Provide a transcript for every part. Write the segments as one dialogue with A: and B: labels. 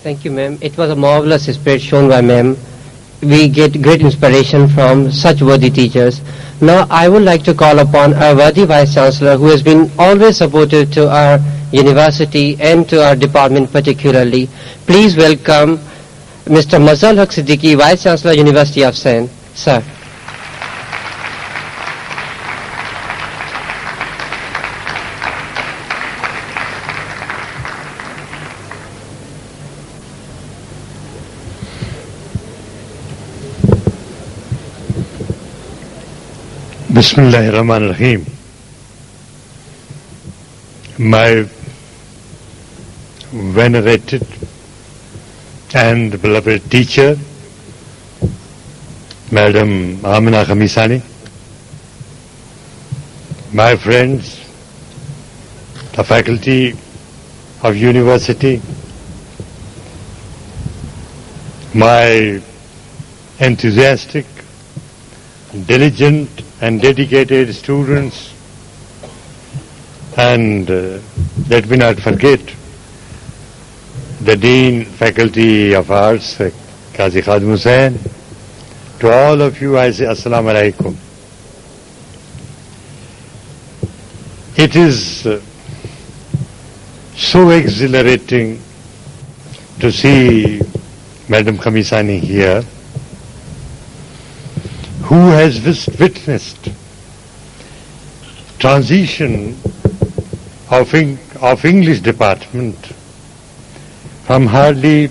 A: Thank you, ma'am. It was a marvelous spirit shown by ma'am. We get great inspiration from such worthy teachers. Now, I would like to call upon our worthy Vice Chancellor, who has been always supportive to our university and to our department particularly. Please welcome Mr. Mazal Haq Siddiqui, Vice Chancellor, University of Sindh. Sir.
B: Bismillahirrahmanirrahim. My venerated and beloved teacher, Madam Amina Khamisani, my friends, the faculty of university, my enthusiastic, diligent and dedicated students, and let me not forget the Dean, Faculty of Arts, Qazi Khadim Hussain. To all of you I say Assalamu Alaikum. It is so exhilarating to see Madam Khamisani here, who has witnessed transition of English department from hardly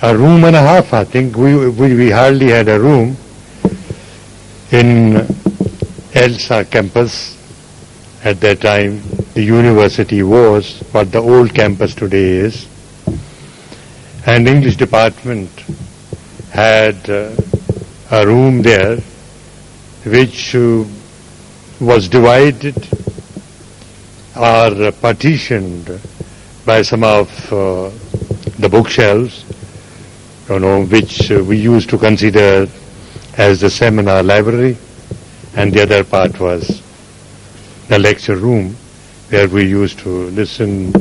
B: a room and a half. I think we hardly had a room in ELSA campus. At that time the university was what the old campus today is, and English department had a room there which was divided or partitioned by some of the bookshelves, which we used to consider as the seminar library, and the other part was the lecture room where we used to listen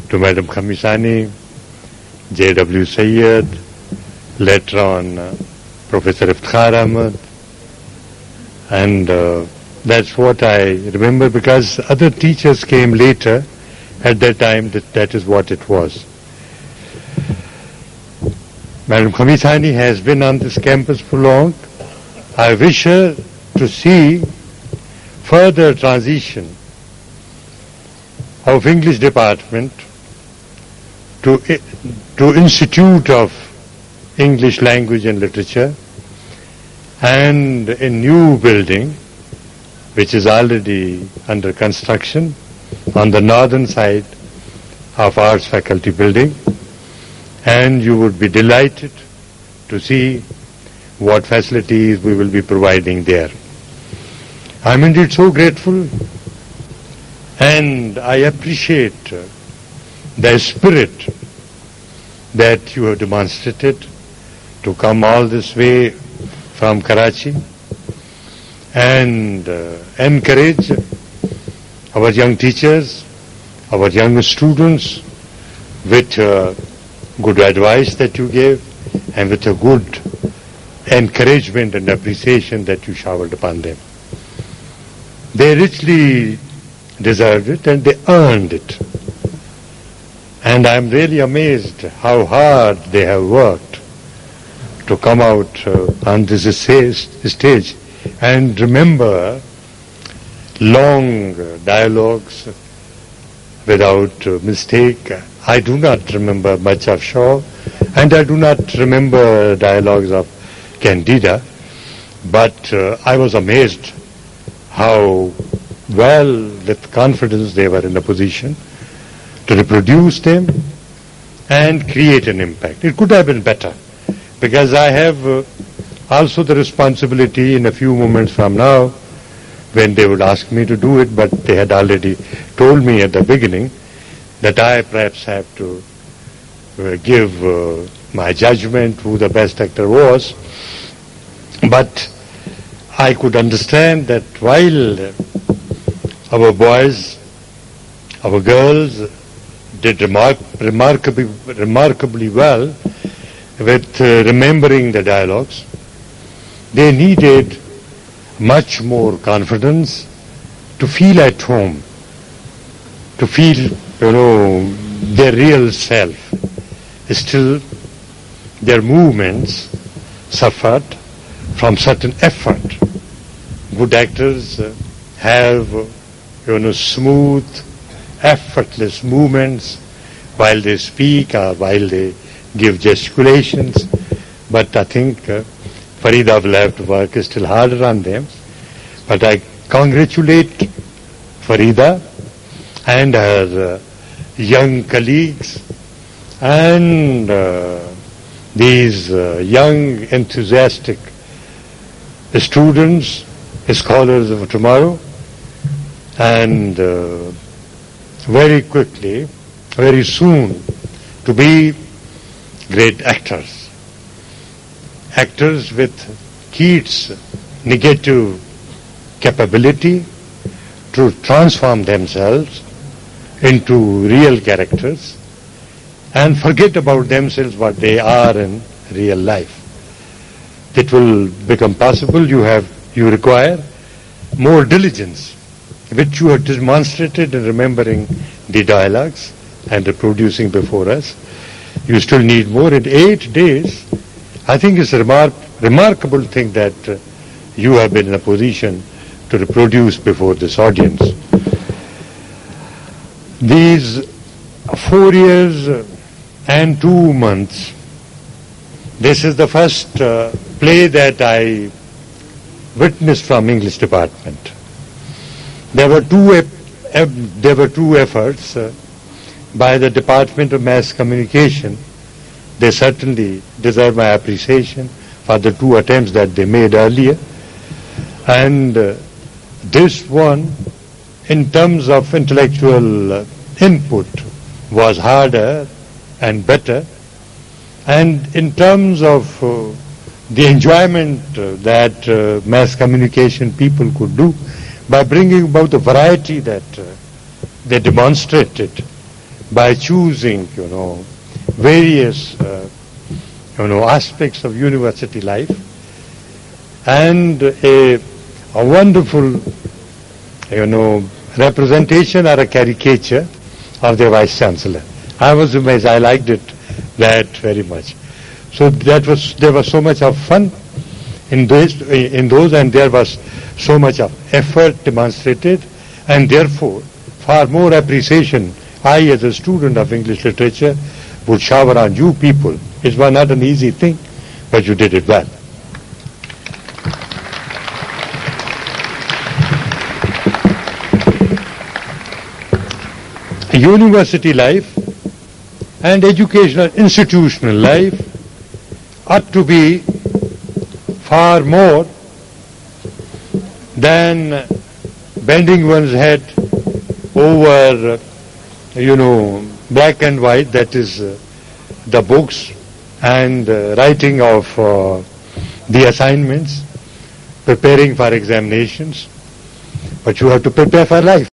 B: to Madam Khamisani, J.W. Sayyid, later on Professor Iftikhar Ahmed, and that's what I remember, because other teachers came later. At that time that is what it was. Madam Khamisani has been on this campus for long. I wish her to see further transition of English department to Institute of English Language and Literature, and a new building which is already under construction on the northern side of Arts Faculty building, and you would be delighted to see what facilities we will be providing there. I am indeed so grateful, and I appreciate the spirit that you have demonstrated to come all this way from Karachi and encourage our young teachers, our young students with good advice that you gave and with a good encouragement and appreciation that you showered upon them. They richly deserved it and they earned it. And I am really amazed how hard they have worked to come out on this stage and remember long dialogues without mistake. I do not remember much of Shaw, and I do not remember dialogues of Candida, but I was amazed how well, with confidence, they were in a position to reproduce them and create an impact. It could have been better, because I have also the responsibility in a few moments from now when they would ask me to do it, but they had already told me at the beginning that I perhaps have to give my judgment who the best actor was. But I could understand that while our boys, our girls did remarkably well with remembering the dialogues. They needed much more confidence to feel at home, to feel, their real self. Still, their movements suffered from certain effort. Good actors have, smooth, effortless movements while they speak or while they give gesticulations. But I think Farida will have to work still harder on them. But I congratulate Farida and her young colleagues and these young enthusiastic students, scholars of tomorrow, and very quickly, very soon, to be great actors. Actors with Keats' negative capability to transform themselves into real characters and forget about themselves what they are in real life. It will become possible. You require more diligence, which you have demonstrated in remembering the dialogues and reproducing before us. You still need more. In 8 days, I think it's a remarkable thing that you have been in a position to reproduce before this audience. These 4 years and 2 months, this is the first play that I witnessed from English department. There were two efforts by the Department of Mass Communication. They certainly deserve my appreciation for the 2 attempts that they made earlier. And this one, in terms of intellectual input, was harder and better. And in terms of the enjoyment that mass communication people could do by bringing about the variety that they demonstrated by choosing, various, aspects of university life, and a wonderful, representation or a caricature of the Vice Chancellor. I was amazed. I liked it that very much. So there was so much of fun in those, and there was so much of effort demonstrated, and therefore far more appreciation I, as a student of English literature, would shower on you people. It was not an easy thing, but you did it well. University life and educational institutional life ought to be far more than bending one's head over, black and white, that is the books, and writing of the assignments, preparing for examinations, but you have to prepare for life.